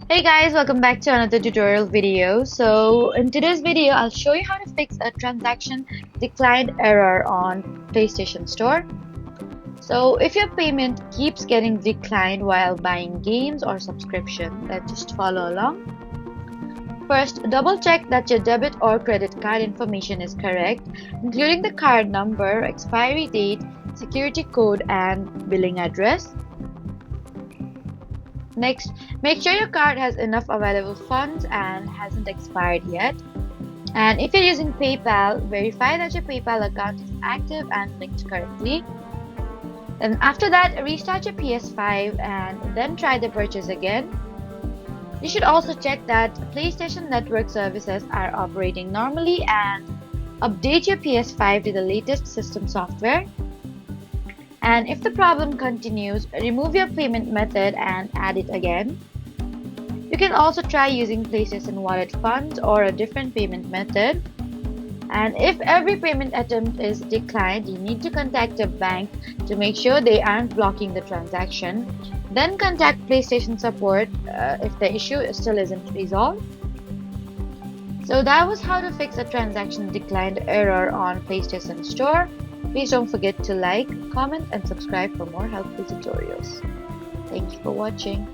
Hey guys, welcome back to another tutorial video. So in today's video, I'll show you how to fix a transaction declined error on PlayStation Store. So if your payment keeps getting declined while buying games or subscription, then just follow along. First, double check that your debit or credit card information is correct, including the card number, expiry date, security code, and billing address. Next, make sure your card has enough available funds and hasn't expired yet. And if you're using PayPal, verify that your PayPal account is active and linked correctly. And after that, restart your PS5 and then try the purchase again. You should also check that PlayStation Network services are operating normally and update your PS5 to the latest system software. And if the problem continues, remove your payment method and add it again. You can also try using PlayStation Wallet funds or a different payment method. And if every payment attempt is declined, you need to contact your bank to make sure they aren't blocking the transaction. Then contact PlayStation support if the issue still isn't resolved. So that was how to fix a transaction declined error on PlayStation Store. Please don't forget to like, comment, and subscribe for more helpful tutorials. Thank you for watching.